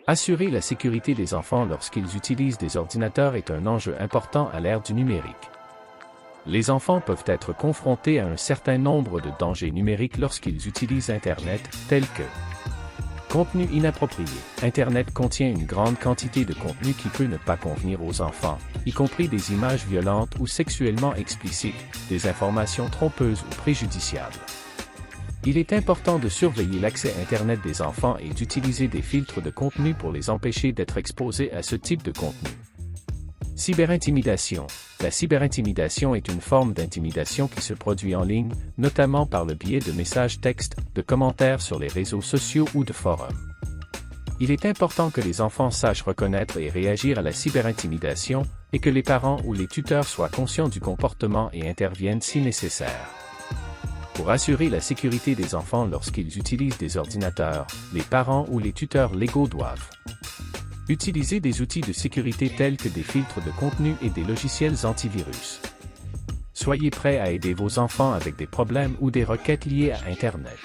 Assurer la sécurité des enfants lorsqu'ils utilisent des ordinateurs est un enjeu important à l'ère du numérique. Les enfants peuvent être confrontés à un certain nombre de dangers numériques lorsqu'ils utilisent Internet, tels que contenu inapproprié. Internet contient une grande quantité de contenu qui peut ne pas convenir aux enfants, y compris des images violentes ou sexuellement explicites, des informations trompeuses ou préjudiciables. Il est important de surveiller l'accès Internet des enfants et d'utiliser des filtres de contenu pour les empêcher d'être exposés à ce type de contenu. Cyberintimidation. La cyberintimidation est une forme d'intimidation qui se produit en ligne, notamment par le biais de messages textes, de commentaires sur les réseaux sociaux ou de forums. Il est important que les enfants sachent reconnaître et réagir à la cyberintimidation, et que les parents ou les tuteurs soient conscients du comportement et interviennent si nécessaire. Pour assurer la sécurité des enfants lorsqu'ils utilisent des ordinateurs, les parents ou les tuteurs légaux doivent utiliser des outils de sécurité tels que des filtres de contenu et des logiciels antivirus. Soyez prêts à aider vos enfants avec des problèmes ou des requêtes liées à Internet.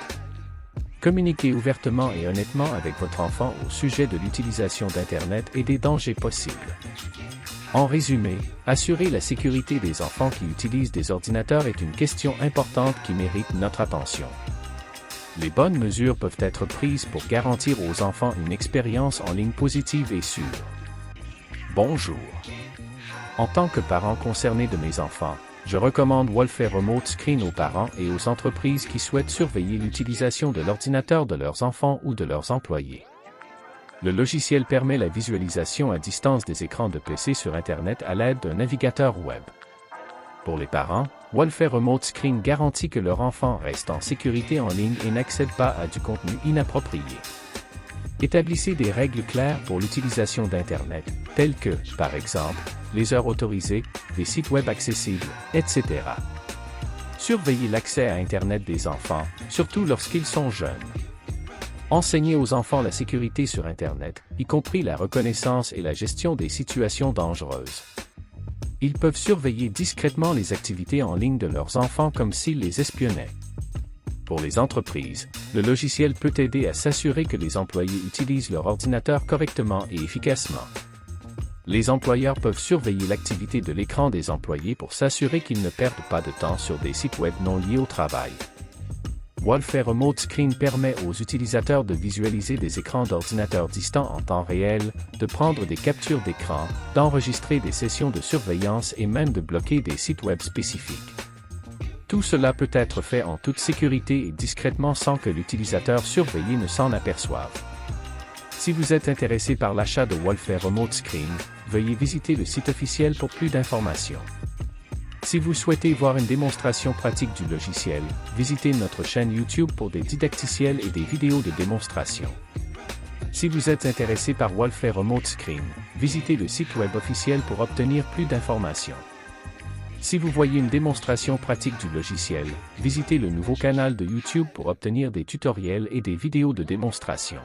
Communiquez ouvertement et honnêtement avec votre enfant au sujet de l'utilisation d'Internet et des dangers possibles. En résumé, assurer la sécurité des enfants qui utilisent des ordinateurs est une question importante qui mérite notre attention. Les bonnes mesures peuvent être prises pour garantir aux enfants une expérience en ligne positive et sûre. Bonjour. En tant que parent concerné de mes enfants, je recommande Wolffair Remote Screen aux parents et aux entreprises qui souhaitent surveiller l'utilisation de l'ordinateur de leurs enfants ou de leurs employés. Le logiciel permet la visualisation à distance des écrans de PC sur Internet à l'aide d'un navigateur web. Pour les parents, Wolffair Remote Screen garantit que leur enfant reste en sécurité en ligne et n'accède pas à du contenu inapproprié. Établissez des règles claires pour l'utilisation d'Internet, telles que, par exemple, les heures autorisées, les sites web accessibles, etc. Surveillez l'accès à Internet des enfants, surtout lorsqu'ils sont jeunes. Enseignez aux enfants la sécurité sur Internet, y compris la reconnaissance et la gestion des situations dangereuses. Ils peuvent surveiller discrètement les activités en ligne de leurs enfants comme s'ils les espionnaient. Pour les entreprises, le logiciel peut aider à s'assurer que les employés utilisent leur ordinateur correctement et efficacement. Les employeurs peuvent surveiller l'activité de l'écran des employés pour s'assurer qu'ils ne perdent pas de temps sur des sites web non liés au travail. Wolffair Remote Screen permet aux utilisateurs de visualiser des écrans d'ordinateurs distants en temps réel, de prendre des captures d'écran, d'enregistrer des sessions de surveillance et même de bloquer des sites web spécifiques. Tout cela peut être fait en toute sécurité et discrètement sans que l'utilisateur surveillé ne s'en aperçoive. Si vous êtes intéressé par l'achat de Wolffair Remote Screen, veuillez visiter le site officiel pour plus d'informations. Si vous souhaitez voir une démonstration pratique du logiciel, visitez notre chaîne YouTube pour des didacticiels et des vidéos de démonstration. Si vous êtes intéressé par Wolffair Remote Screen, visitez le site web officiel pour obtenir plus d'informations. Si vous voyez une démonstration pratique du logiciel, visitez le nouveau canal de YouTube pour obtenir des tutoriels et des vidéos de démonstration.